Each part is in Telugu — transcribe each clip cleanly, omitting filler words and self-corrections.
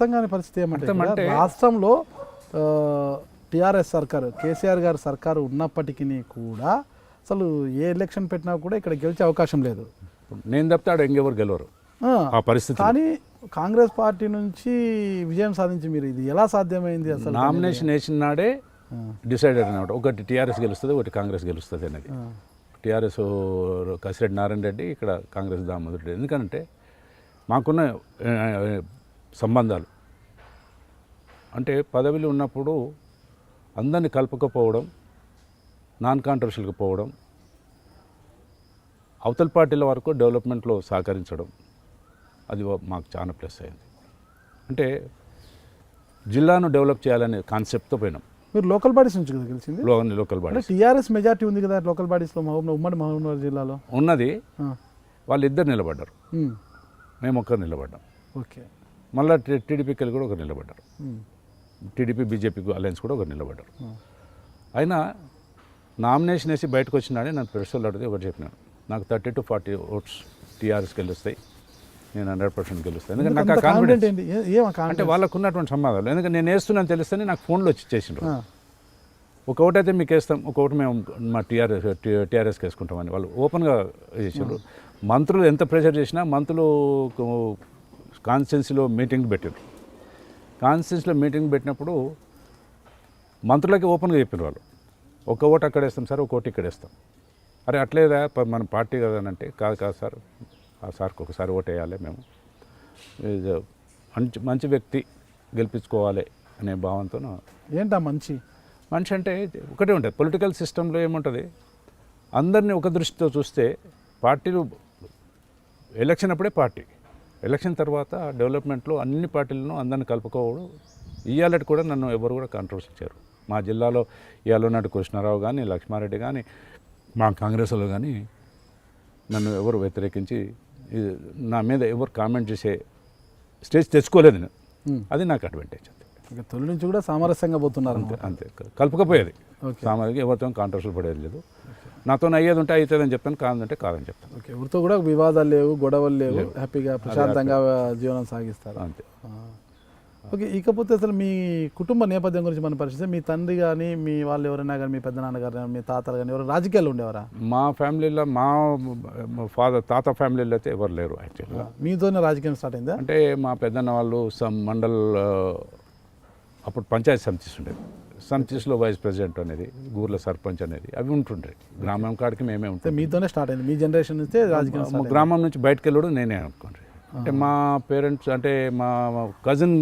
అర్థం కాని పరిస్థితి ఏమంటే అంటే రాష్ట్రంలో టీఆర్ఎస్ సర్కారు కేసీఆర్ గారి సర్కారు ఉన్నప్పటికీ కూడా అసలు ఏ ఎలక్షన్ పెట్టినా కూడా ఇక్కడ గెలిచే అవకాశం లేదు. నేను తప్పితే ఇంకెవరు గెలవరు ఆ పరిస్థితి. కానీ కాంగ్రెస్ పార్టీ నుంచి విజయం సాధించి మీరు ఇది ఎలా సాధ్యమైంది? అసలు నామినేషన్ వేసిన నాడే డిసైడెడ్ అన్నమాట, ఒకటి టీఆర్ఎస్ గెలుస్తుంది, ఒకటి కాంగ్రెస్ గెలుస్తుంది అనేది. టీఆర్ఎస్ కసిరెడ్డి నారాయణ రెడ్డి, ఇక్కడ కాంగ్రెస్ దామోదర్ రెడ్డి. ఎందుకంటే మాకున్న సంబంధాలు అంటే పదవిలో ఉన్నప్పుడు అందరినీ కలపకపోవడం, నాన్ కాంట్రవర్షియల్గా పోవడం, అవతల పార్టీల వరకు డెవలప్మెంట్లో సహకరించడం, అది మాకు చాలా ప్లస్ అయింది. అంటే జిల్లాను డెవలప్ చేయాలనే కాన్సెప్ట్తో పోయినాం. మీరు లోకల్ బాడీస్ నుంచి కదా గెలిచింది? Local bodies. టీఆర్ఎస్ మెజార్టీ ఉంది కదా లోకల్ బాడీస్లో, ఉమ్మడి మహబూబ్నగర్ జిల్లాలో ఉన్నది. వాళ్ళిద్దరు నిలబడ్డారు, మేము ఒక్కరు నిలబడ్డాం. ఓకే. మళ్ళీ టీడీపీకి కూడా ఒకరు నిలబడ్డారు, టీడీపీ బీజేపీకి అలయన్స్ కూడా ఒకరు నిలబడ్డారు. అయినా నామినేషన్ వేసి బయటకు వచ్చినాడే నన్ను ప్రెస్లో అడిగితే ఒకటి చెప్పినాను, నాకు 30 to 40 ఓట్స్ టీఆర్ఎస్కి గెలుస్తాయి, నేను 100% గెలుస్తాను. ఎందుకంటే నాకు ఆ కాన్ఫిడెన్స్ అంటే వాళ్ళకు ఉన్నటువంటి సంబంధాలు. ఎందుకంటే నేను వేస్తున్నాను తెలిస్తేనే నాకు ఫోన్లో వచ్చి చేసిండ్రు, ఒక ఓటు అయితే మీకు వేస్తాం, ఒక ఓటు మేము మా టీఆర్ఎస్కి వేసుకుంటామని వాళ్ళు ఓపెన్గా చేసారు. మంత్రులు ఎంత ప్రెషర్ చేసినా, మంత్రులు కాన్స్టిట్యున్సీలో మీటింగ్ పెట్టారు. కాన్స్టిట్యున్సీలో మీటింగ్ పెట్టినప్పుడు మంత్రులకి ఓపెన్గా చెప్పారు వాళ్ళు, ఒక ఓటు అక్కడ వేస్తాం సార్, ఒక ఓటు ఇక్కడ వేస్తాం. అరే అట్లేదా మన పార్టీ కదా అంటే, కాదు సార్, ఆ సార్కి ఒకసారి ఓటు వేయాలి, మేము మంచి వ్యక్తి గెలిపించుకోవాలి అనే భావంతో. ఏంటా మనిషి అంటే ఒకటే ఉంటుంది పొలిటికల్ సిస్టంలో ఏముంటుంది, అందరినీ ఒక దృష్టితో చూస్తే పార్టీలు ఎలక్షన్ అప్పుడే పార్టీ, ఎలక్షన్ తర్వాత డెవలప్మెంట్లో అన్ని పార్టీలను అందరిని కలుపుకోవడం. ఇవాళకి కూడా నన్ను ఎవరు కూడా కాంట్రవర్సీ చేయరు. మా జిల్లాలో ఇవాళ ఉన్నట్టు కృష్ణారావు కానీ, లక్ష్మారెడ్డి కానీ, మా కాంగ్రెస్లో కానీ నన్ను ఎవరు వ్యతిరేకించి నా మీద ఎవరు కామెంట్ చేసే స్టేజ్ తెచ్చుకోలేదు నేను. అది నాకు అడ్వాంటేజ్. అంతే, తొలి నుంచి కూడా సామరస్యంగా పోతున్నారు. అంతే కలుపుకపోయేది, సామాజిక ఎవరితో కాంట్రవర్సీలు పడేది లేదు. నాతో అయ్యేది ఉంటే అవుతుందని చెప్తాను, కాదంటే కాదని చెప్తాను. ఓకే. ఎవరితో కూడా వివాదాలు లేవు, గొడవలు లేవు, హ్యాపీగా ప్రశాంతంగా జీవనం సాగిస్తారు. అంతే. ఓకే. ఇకపోతే అసలు మీ కుటుంబ నేపథ్యం గురించి మనం పరిశీలిస్తే, మీ తండ్రి కానీ, మీ వాళ్ళు ఎవరైనా కానీ, మీ పెద్దనాన్నగారు కానీ, మీ తాతలు కానీ ఎవరు రాజకీయాలు ఉండేవారా? మా ఫ్యామిలీలో మా తాత ఫ్యామిలీలో అయితే ఎవరు లేరు యాక్చువల్గా. మీతోనే రాజకీయం స్టార్ట్ అయిందా? అంటే మా పెద్దన్న వాళ్ళు మండల్ అప్పుడు పంచాయతీ సమితిస్ ఉండేది, సమితిస్లో వైస్ ప్రెసిడెంట్ అనేది, ఊర్లో సర్పంచ్ అనేది అవి ఉంటుండే. గ్రామం కాడికి మేమే ఉంటాం. మీతోనే స్టార్ట్ అయింది, మీ జనరేషన్ నుంచి రాజకీయం? గ్రామం నుంచి బయటకు వెళ్ళడం నేనే అనుకోండి. అంటే మా పేరెంట్స్ అంటే మా కజిన్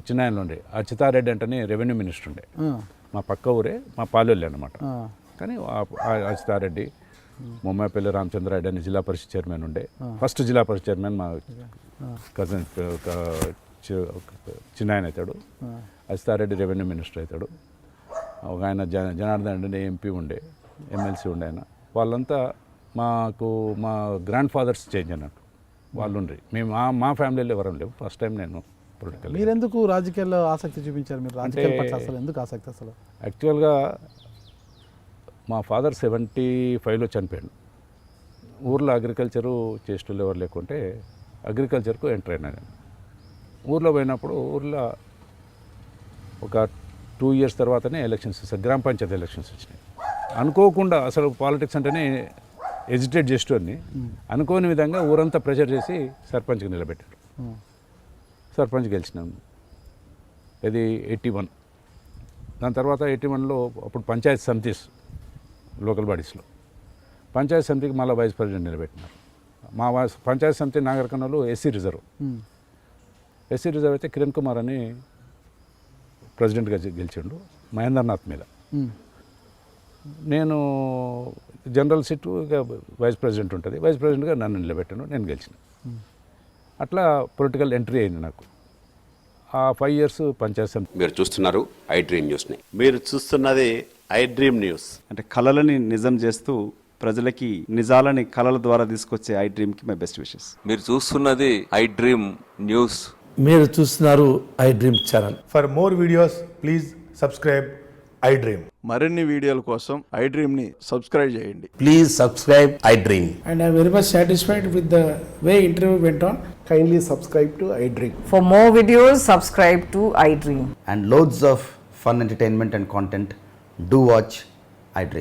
చిన్నాయనలు ఉండే, అచ్యుతారెడ్డి అంటేనే రెవెన్యూ మినిస్టర్ ఉండే, మా పక్క ఊరే, మా పాలెల్లి అనమాట. కానీ అచ్యుతారెడ్డి, మొమ్మాయిపల్లి రామచంద్రారెడ్డి అని జిల్లా పరిషత్ చైర్మన్ ఉండే, ఫస్ట్ జిల్లా పరిషత్ చైర్మన్ మా కజిన్ చిన్నాయన అవుతాడు. అచ్యుతారెడ్డి రెవెన్యూ మినిస్టర్ అవుతాడు. ఒక ఆయన జనార్దన్ రెడ్డి ఎంపీ ఉండే, ఎమ్మెల్సీ ఉండే. ఆయన వాళ్ళంతా మాకు మా గ్రాండ్ ఫాదర్స్ చేంజ్ అన్నట్టు వాళ్ళు ఉండ్రి. మేము మా ఫ్యామిలీలో ఎవరు లేవు. ఫస్ట్ టైం నేను పొలిటికల్. మీరు ఎందుకు రాజకీయాల్లో ఆసక్తి చూపించారు? మీరు రాజకీయాల పట్ల అసలు ఎందుకు ఆసక్తి? అసలు యాక్చువల్గా మా ఫాదర్ 75లో చనిపోయాడు. ఊర్లో అగ్రికల్చరు చేసేటోళ్ళు ఎవరు లేకుంటే అగ్రికల్చర్కు ఎంటర్ అయినా నేను. ఊర్లో పోయినప్పుడు ఊర్లో ఒక 2 years తర్వాతనే ఎలక్షన్స్ వస్తాయి, గ్రామ పంచాయతీ ఎలక్షన్స్ వచ్చినాయి. అనుకోకుండా అసలు పాలిటిక్స్ అంటేనే ఎజిటేట్ చేసేటోని అనుకోని విధంగా ఊరంతా ప్రెషర్ చేసి సర్పంచ్కి నిలబెట్టాడు. సర్పంచ్ గెలిచినాము. ఇది 81. దాని తర్వాత 81లో అప్పుడు పంచాయతీ సమితిస్ లోకల్ బాడీస్లో పంచాయతీ సమితికి మళ్ళీ వైస్ ప్రెసిడెంట్ నిలబెట్టినారు. మా పంచాయతీ సమితి నాగరికర్నూలు ఎస్సీ రిజర్వ్ అయితే కిరణ్ కుమార్ అని ప్రెసిడెంట్గా గెలిచిండు మహేంద్రనాథ్ మీద. నేను జనరల్ సీటు వైస్ ప్రెసిడెంట్ ఉంటుంది, వైస్ ప్రెసిడెంట్గా నన్ను నిలబెట్టాను, నేను గెలిచిన. అట్లా పొలిటికల్ ఎంట్రీ అయింది నాకు. ఆ 5 years పంచాయతీ సమితి. మీరు చూస్తున్నారు ఐ డ్రీమ్ న్యూస్ని. మీరు చూస్తున్నది ఐ డ్రీమ్ న్యూస్. అంటే కళలని నిజం చేస్తూ ప్రజలకి నిజాలని కళల ద్వారా తీసుకొచ్చే ఐ డ్రీమ్కి మై బెస్ట్ విషెస్. మీరు చూస్తున్నది ఐ డ్రీమ్ న్యూస్. మీరు చూస్తున్నారు I dream channel. For more videos, please subscribe I dream. మరిన్ని వీడియోల కోసం ఐ డ్రీమ్ని సబ్స్క్రైబ్ చేయండి. Please subscribe I dream. And I'm very much satisfied with the way interview went on. Kindly subscribe to I Dream. For more videos, subscribe to iDream. and loads of fun entertainment and content. Do watch